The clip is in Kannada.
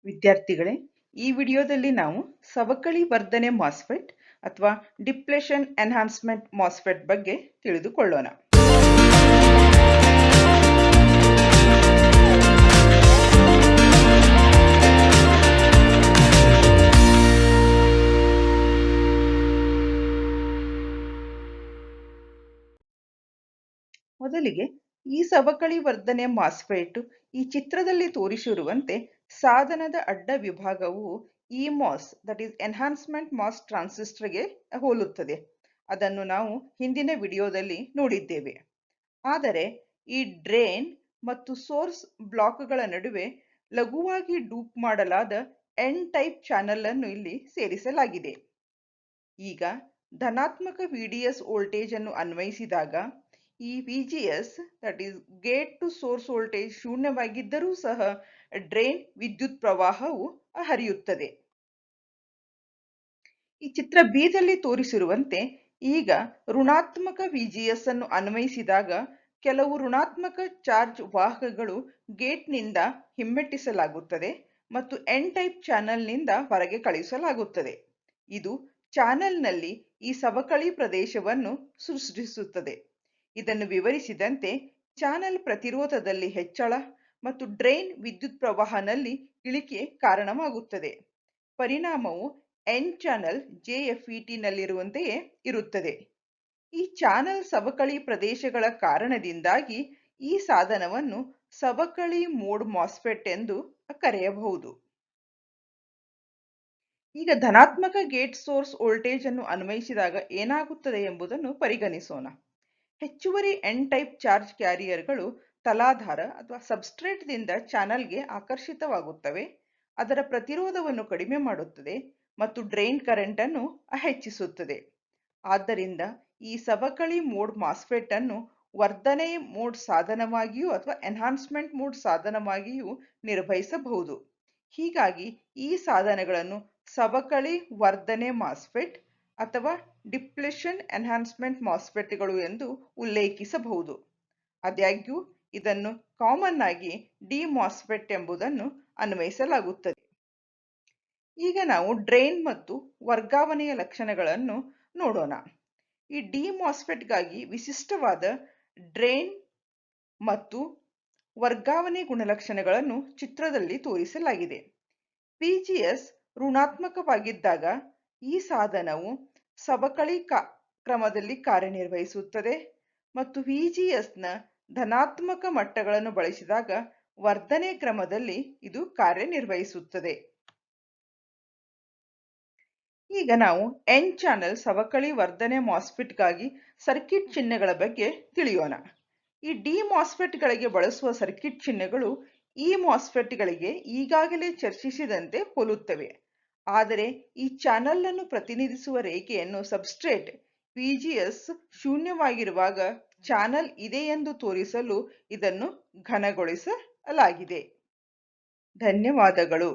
ವಿದ್ಯಾರ್ಥಿಗಳೇ, ಈ ವಿಡಿಯೋದಲ್ಲಿ ನಾವು ಸವಕಳಿ ವರ್ಧನೆ ಮಾಸ್ಫೆಟ್ ಅಥವಾ ಡಿಪ್ಲೇಷನ್ ಎನ್ಹಾನ್ಸ್ಮೆಂಟ್ ಮಾಸ್ಫೆಟ್ ಬಗ್ಗೆ ತಿಳಿದುಕೊಳ್ಳೋಣ. ಮೊದಲಿಗೆ ಈ ಸವಕಳಿ ವರ್ಧನೆ ಮಾಸ್ಫೆಟ್ ಈ ಚಿತ್ರದಲ್ಲಿ ತೋರಿಸಿರುವಂತೆ ಸಾಧನದ ಅಡ್ಡ ವಿಭಾಗವು ಇಮಾಸ್ ದಟ್ ಈಸ್ ಎನ್ಹಾನ್ಸ್ಮೆಂಟ್ ಮಾಸ್ ಟ್ರಾನ್ಸಿಸ್ಟರ್ಗೆ ಹೋಲುತ್ತದೆ. ಅದನ್ನು ನಾವು ಹಿಂದಿನ ವಿಡಿಯೋದಲ್ಲಿ ನೋಡಿದ್ದೇವೆ. ಆದರೆ ಈ ಡ್ರೇನ್ ಮತ್ತು ಸೋರ್ಸ್ ಬ್ಲಾಕ್ಗಳ ನಡುವೆ ಲಘುವಾಗಿ ಡೂಪ್ ಮಾಡಲಾದ ಎನ್ ಟೈಪ್ ಚಾನೆಲ್ ಅನ್ನು ಇಲ್ಲಿ ಸೇರಿಸಲಾಗಿದೆ. ಈಗ ಧನಾತ್ಮಕ ವಿಡಿಎಸ್ ವೋಲ್ಟೇಜ್ ಅನ್ನು ಅನ್ವಯಿಸಿದಾಗ ಈ VGS that is gate to source voltage ಶೂನ್ಯವಾಗಿದ್ದರೂ ಸಹ ಡ್ರೈನ್ ವಿದ್ಯುತ್ ಪ್ರವಾಹವು ಹರಿಯುತ್ತದೆ. ಈ ಚಿತ್ರ ಬಿದಲ್ಲಿ ತೋರಿಸಿರುವಂತೆ ಈಗ ಋಣಾತ್ಮಕ ವಿಜಿಎಸ್ ಅನ್ನು ಅನ್ವಯಿಸಿದಾಗ ಕೆಲವು ಋಣಾತ್ಮಕ ಚಾರ್ಜ್ ವಾಹಕಗಳು ಗೇಟ್ನಿಂದ ಹಿಮ್ಮೆಟ್ಟಿಸಲಾಗುತ್ತದೆ ಮತ್ತು ಎನ್ ಟೈಪ್ ಚಾನೆಲ್ನಿಂದ ಹೊರಗೆ ಕಳುಹಿಸಲಾಗುತ್ತದೆ. ಇದು ಚಾನೆಲ್ನಲ್ಲಿ ಈ ಸವಕಳಿ ಪ್ರದೇಶವನ್ನು ಸೃಷ್ಟಿಸುತ್ತದೆ. ಇದನ್ನು ವಿವರಿಸಿದಂತೆ ಚಾನೆಲ್ ಪ್ರತಿರೋಧದಲ್ಲಿ ಹೆಚ್ಚಳ ಮತ್ತು ಡ್ರೈನ್ ವಿದ್ಯುತ್ ಪ್ರವಾಹನಲ್ಲಿ ಇಳಿಕೆ ಕಾರಣವಾಗುತ್ತದೆ. ಪರಿಣಾಮವು ಎನ್ ಚಾನೆಲ್ JFET ನಲ್ಲಿರುವಂತೆಯೇ ಇರುತ್ತದೆ. ಈ ಚಾನೆಲ್ ಸವಕಳಿ ಪ್ರದೇಶಗಳ ಕಾರಣದಿಂದಾಗಿ ಈ ಸಾಧನವನ್ನು ಸವಕಳಿ ಮೋಡ್ ಮಾಸ್ಫೆಟ್ ಎಂದು ಕರೆಯಬಹುದು. ಈಗ ಧನಾತ್ಮಕ ಗೇಟ್ ಸೋರ್ಸ್ ವೋಲ್ಟೇಜ್ ಅನ್ನು ಅನ್ವಯಿಸಿದಾಗ ಏನಾಗುತ್ತದೆ ಎಂಬುದನ್ನು ಪರಿಗಣಿಸೋಣ. ಹೆಚ್ಚುವರಿ ಎನ್ ಟೈಪ್ ಚಾರ್ಜ್ ಕ್ಯಾರಿಯರ್ಗಳು ತಲಾಧಾರ ಅಥವಾ ಸಬ್ಸ್ಟ್ರೇಟ್ದಿಂದ ಚಾನಲ್ಗೆ ಆಕರ್ಷಿತವಾಗುತ್ತವೆ, ಅದರ ಪ್ರತಿರೋಧವನ್ನು ಕಡಿಮೆ ಮಾಡುತ್ತದೆ ಮತ್ತು ಡ್ರೈನ್ ಕರೆಂಟ್ ಅನ್ನು ಹೆಚ್ಚಿಸುತ್ತದೆ. ಆದ್ದರಿಂದ ಈ ಸವಕಳಿ ಮೋಡ್ ಮಾಸ್ಫೆಟ್ ಅನ್ನು ವರ್ಧನೆ ಮೋಡ್ ಸಾಧನವಾಗಿಯೂ ಅಥವಾ ಎನ್ಹಾನ್ಸ್ಮೆಂಟ್ ಮೋಡ್ ಸಾಧನವಾಗಿಯೂ ನಿರ್ವಹಿಸಬಹುದು. ಹೀಗಾಗಿ ಈ ಸಾಧನಗಳನ್ನು ಸವಕಳಿ ವರ್ಧನೆ ಮಾಸ್ಫೆಟ್ ಅಥವಾ ಡಿಪ್ಲೇಷನ್ ಎನ್ಹಾನ್ಸ್ಮೆಂಟ್ ಮಾಸ್ಫೆಟ್ಗಳು ಎಂದು ಉಲ್ಲೇಖಿಸಬಹುದು. ಆದಾಗ್ಯೂ ಇದನ್ನು ಕಾಮನ್ ಆಗಿ ಡಿ ಮಾಸ್ಫೆಟ್ ಎಂಬುದನ್ನು ಅನ್ವಯಿಸಲಾಗುತ್ತದೆ. ಈಗ ನಾವು ಡ್ರೈನ್ ಮತ್ತು ವರ್ಗಾವಣೆಯ ಲಕ್ಷಣಗಳನ್ನು ನೋಡೋಣ. ಈ ಡಿ ಮಾಸ್ಫೆಟ್ಗಾಗಿ ವಿಶಿಷ್ಟವಾದ ಡ್ರೈನ್ ಮತ್ತು ವರ್ಗಾವಣೆ ಗುಣಲಕ್ಷಣಗಳನ್ನು ಚಿತ್ರದಲ್ಲಿ ತೋರಿಸಲಾಗಿದೆ. VGS ಋಣಾತ್ಮಕವಾಗಿದ್ದಾಗ ಈ ಸಾಧನವು ಸವಕಳಿ ಕ್ರಮದಲ್ಲಿ ಕಾರ್ಯನಿರ್ವಹಿಸುತ್ತದೆ ಮತ್ತು VGSನ ಧನಾತ್ಮಕ ಮಟ್ಟಗಳನ್ನು ಬಳಸಿದಾಗ ವರ್ಧನೆ ಕ್ರಮದಲ್ಲಿ ಇದು ಕಾರ್ಯನಿರ್ವಹಿಸುತ್ತದೆ. ಈಗ ನಾವು ಎನ್ ಚಾನೆಲ್ ಸವಕಳಿ ವರ್ಧನೆ ಮಾಸ್ಫೆಟ್ಗಾಗಿ ಸರ್ಕ್ಯೂಟ್ ಚಿಹ್ನೆಗಳ ಬಗ್ಗೆ ತಿಳಿಯೋಣ. ಈ ಡಿ ಮಾಸ್ಫೆಟ್ಗಳಿಗೆ ಬಳಸುವ ಸರ್ಕ್ಯೂಟ್ ಚಿಹ್ನೆಗಳು ಈ ಮಾಸ್ಫೆಟ್ಗಳಿಗೆ ಈಗಾಗಲೇ ಚರ್ಚಿಸಿದಂತೆ ಹೋಲುತ್ತವೆ. ಆದರೆ ಈ ಚಾನೆಲ್ ಅನ್ನು ಪ್ರತಿನಿಧಿಸುವ ರೇಖೆಯನ್ನು ಸಬ್ಸ್ಟ್ರೇಟ್ VGS ಶೂನ್ಯವಾಗಿರುವಾಗ ಚಾನೆಲ್ ಇದೆ ಎಂದು ತೋರಿಸಲು ಇದನ್ನು ಘನಗೊಳಿಸಲಾಗಿದೆ. ಧನ್ಯವಾದಗಳು.